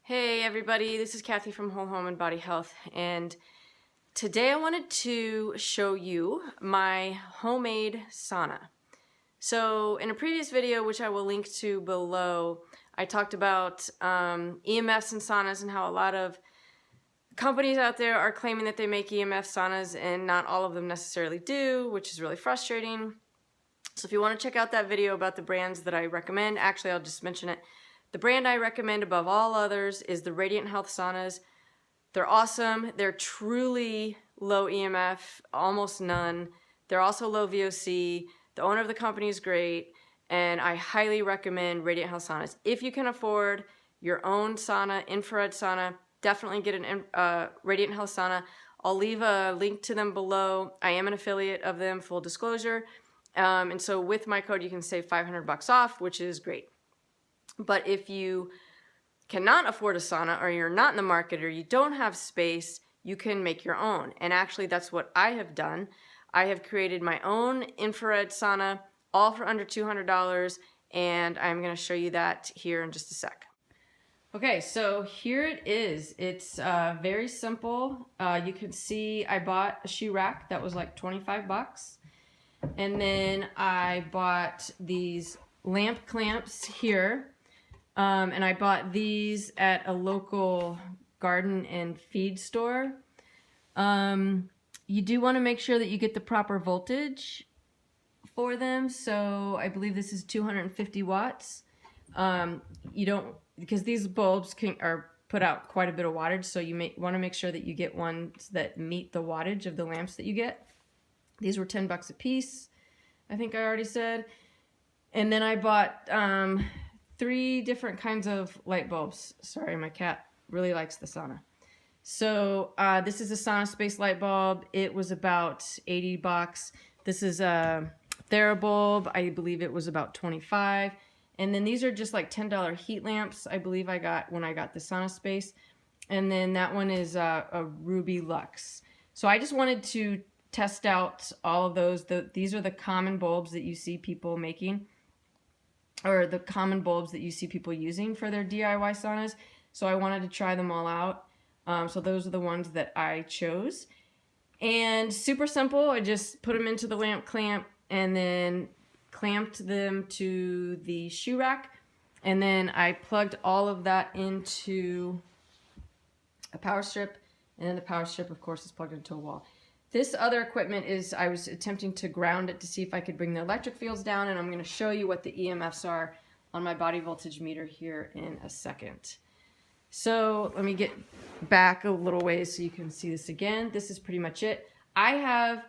Hey everybody, this is Cathy from Whole Home and Body Health, and today I wanted to show you my homemade sauna. So in a previous video, which I will link to below, I talked about EMFs and saunas and how a lot of companies out there are claiming that they make EMF saunas and not all of them necessarily do, which is really frustrating. So if you want to check out that video about the brands that I recommend, actually I'll just mention it. The brand I recommend above all others is the Radiant Health Saunas. They're awesome. They're truly low EMF, almost none. They're also low VOC. The owner of the company is great, and I highly recommend Radiant Health Saunas. If you can afford your own sauna, infrared sauna, definitely get a Radiant Health Sauna. I'll leave a link to them below. I am an affiliate of them, full disclosure. And so with my code, you can save $500 off, which is great. But if you cannot afford a sauna, or you're not in the market, or you don't have space, you can make your own. And actually that's what I have done. I have created my own infrared sauna, all for under $200, and I'm going to show you that here in just a sec. Okay, so here it is. It's very simple. You can see I bought a shoe rack that was like 25 bucks. And then I bought these lamp clamps here. And I bought these at a local garden and feed store. You do want to make sure that you get the proper voltage for them. So I believe this is 250 watts. You don't, because these bulbs are put out quite a bit of wattage, so you want to make sure that you get ones that meet the wattage of the lamps that you get. These were 10 bucks a piece, I think I already said. And then I bought 3 different kinds of light bulbs. Sorry, my cat really likes the sauna. So this is a Sauna Space light bulb. It was about 80 bucks. This is a TheraBulb. I believe it was about 25. And then these are just like $10 heat lamps, I believe I got when I got the Sauna Space. And then that one is a Ruby Lux. So I just wanted to test out all of those. These are the common bulbs that you see people making, or the common bulbs that you see people using for their DIY saunas. So I wanted to try them all out. So those are the ones that I chose. And super simple. I just put them into the lamp clamp and then clamped them to the shoe rack. And then I plugged all of that into a power strip. And then the power strip, of course, is plugged into a wall. This other equipment is, I was attempting to ground it to see if I could bring the electric fields down, and I'm going to show you what the EMFs are on my body voltage meter here in a second. So let me get back a little ways so you can see this again. This is pretty much it. I have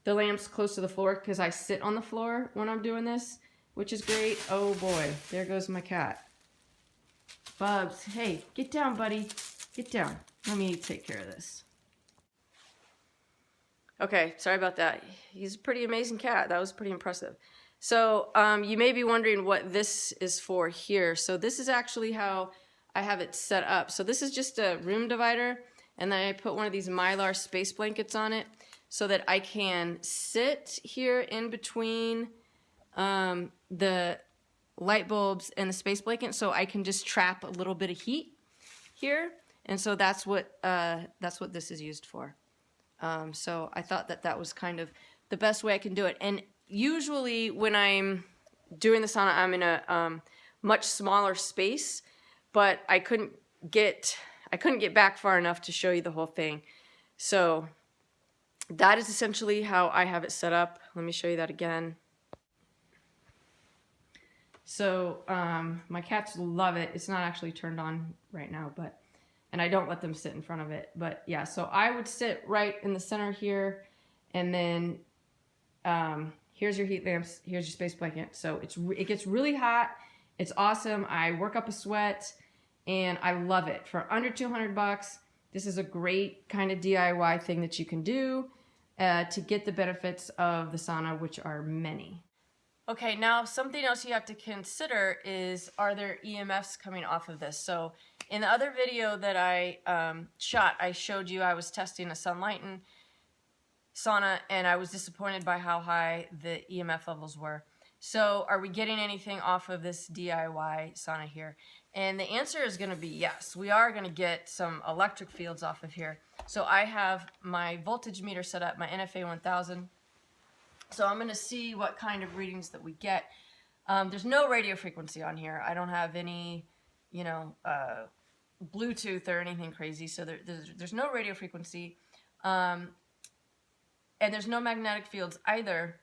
the lamps close to the floor because I sit on the floor when I'm doing this, which is great. Oh boy, there goes my cat. Bubs, hey, get down, buddy. Get down. Let me take care of this. Okay, sorry about that. He's a pretty amazing cat. That was pretty impressive. So you may be wondering what this is for here. So this is actually how I have it set up. So this is just a room divider, and then I put one of these Mylar space blankets on it so that I can sit here in between the light bulbs and the space blanket, so I can just trap a little bit of heat here. And so that's what this is used for. So I thought that was kind of the best way I can do it. And usually when I'm doing the sauna, I'm in a much smaller space, but I couldn't get back far enough to show you the whole thing. So that is essentially how I have it set up. Let me show you that again. So my cats love it. It's not actually turned on right now, and I don't let them sit in front of it. But yeah, so I would sit right in the center here, and then here's your heat lamps, here's your space blanket. So it gets really hot. It's awesome. I work up a sweat, and I love it. For under 200 bucks, this is a great kind of DIY thing that you can do to get the benefits of the sauna, which are many. Okay, now something else you have to consider is, are there EMFs coming off of this? So in the other video that I shot, I showed you I was testing a Sunlighten sauna, and I was disappointed by how high the EMF levels were. So are we getting anything off of this DIY sauna here? And the answer is going to be yes. We are going to get some electric fields off of here. So I have my voltage meter set up, my NFA 1000. So I'm going to see what kind of readings that we get. There's no radio frequency on here. I don't have any, you know, Bluetooth or anything crazy. So there's no radio frequency. And there's no magnetic fields either.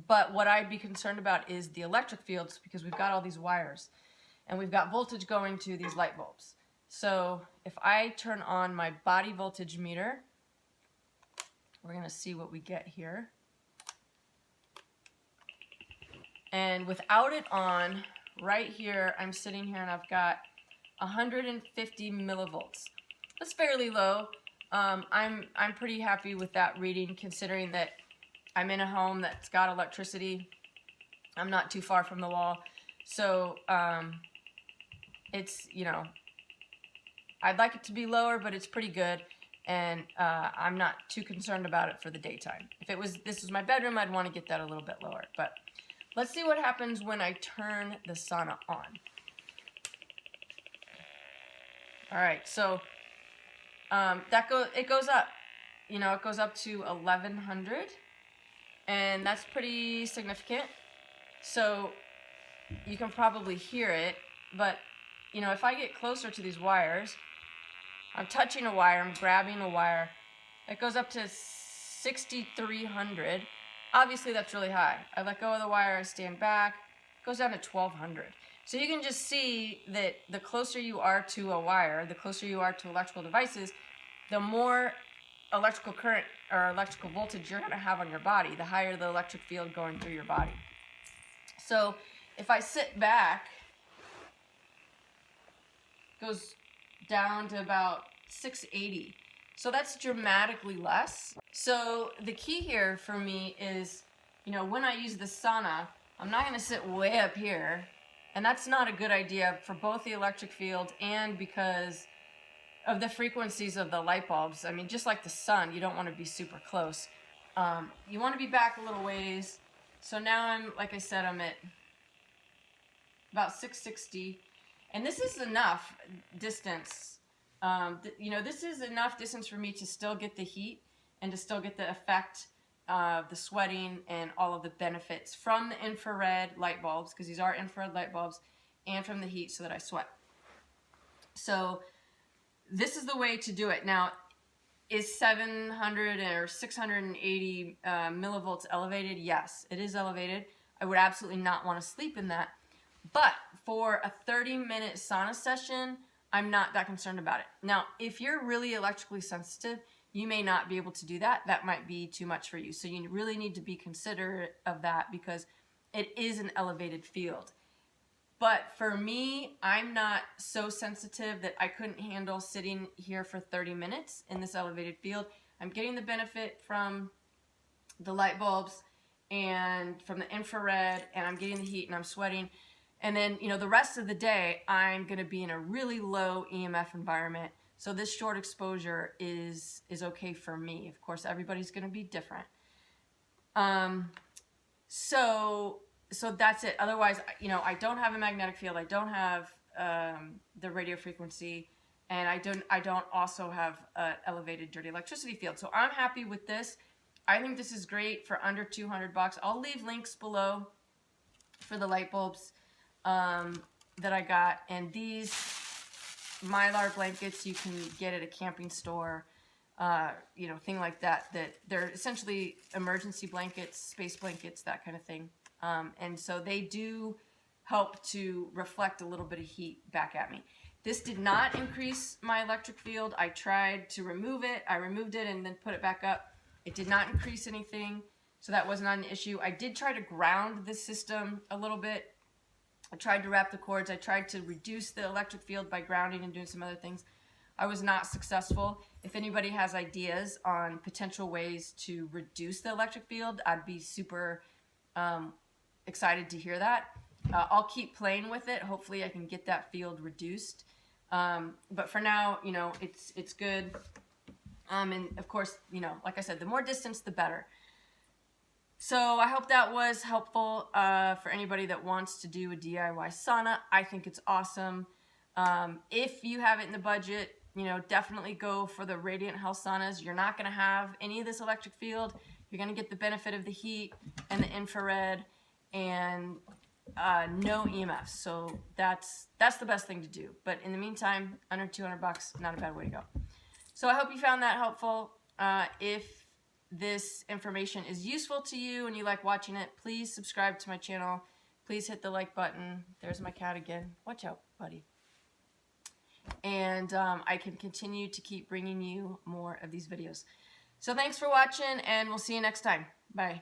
But what I'd be concerned about is the electric fields, because we've got all these wires. And we've got voltage going to these light bulbs. So if I turn on my body voltage meter, we're going to see what we get here. And without it on, right here, I'm sitting here and I've got 150 millivolts. That's fairly low. I'm pretty happy with that reading, considering that I'm in a home that's got electricity. I'm not too far from the wall. So it's, you know, I'd like it to be lower, but it's pretty good. And I'm not too concerned about it for the daytime. If this was my bedroom, I'd want to get that a little bit lower. But let's see what happens when I turn the sauna on. All right, so it goes up. You know, it goes up to 1100, and that's pretty significant. So you can probably hear it, but you know, if I get closer to these wires, I'm touching a wire, I'm grabbing a wire, it goes up to 6,300. Obviously that's really high. I let go of the wire, I stand back, it goes down to 1,200. So you can just see that the closer you are to a wire, the closer you are to electrical devices, the more electrical current or electrical voltage you're going to have on your body, the higher the electric field going through your body. So if I sit back, it goes down to about 680. So that's dramatically less. So the key here for me is, you know, when I use the sauna, I'm not going to sit way up here. And that's not a good idea for both the electric field and because of the frequencies of the light bulbs. I mean, just like the sun, you don't want to be super close. You want to be back a little ways. So now like I said, I'm at about 660. And this is enough distance. You know, this is enough distance for me to still get the heat and to still get the effect of the sweating and all of the benefits from the infrared light bulbs, because these are infrared light bulbs, and from the heat so that I sweat. So this is the way to do it. Now, is 700 or 680 millivolts elevated? Yes, it is elevated. I would absolutely not want to sleep in that. But for a 30-minute sauna session, I'm not that concerned about it. Now, if you're really electrically sensitive, you may not be able to do that. That might be too much for you. So you really need to be considerate of that because it is an elevated field. But for me, I'm not so sensitive that I couldn't handle sitting here for 30 minutes in this elevated field. I'm getting the benefit from the light bulbs and from the infrared, and I'm getting the heat and I'm sweating. And then, you know, the rest of the day, I'm going to be in a really low EMF environment. So this short exposure is okay for me. Of course, everybody's going to be different. So that's it. Otherwise, you know, I don't have a magnetic field. I don't have the radio frequency, and I don't also have an elevated dirty electricity field. So I'm happy with this. I think this is great for under $200. I'll leave links below for the light bulbs that I got, and these Mylar blankets you can get at a camping store, you know, thing like that, that they're essentially emergency blankets, space blankets, that kind of thing. And so they do help to reflect a little bit of heat back at me. This did not increase my electric field. I tried to remove it. I removed it and then put it back up. It did not increase anything, so that was not an issue. I did try to ground this system a little bit. I tried to wrap the cords. I tried to reduce the electric field by grounding and doing some other things. I was not successful. If anybody has ideas on potential ways to reduce the electric field, I'd be super excited to hear that. I'll keep playing with it. Hopefully I can get that field reduced. But for now, you know, it's good. And of course, you know, like I said, the more distance, the better. So I hope that was helpful for anybody that wants to do a DIY sauna. I think it's awesome. If you have it in the budget, you know, definitely go for the Radiant Health saunas. You're not going to have any of this electric field. You're going to get the benefit of the heat and the infrared and no EMFs. So that's the best thing to do. But in the meantime, under $200, not a bad way to go. So I hope you found that helpful. If this information is useful to you and you like watching it, please subscribe to my channel. Please hit the like button. There's my cat again. Watch out, buddy. And I can continue to keep bringing you more of these videos. So thanks for watching, and we'll see you next time. Bye.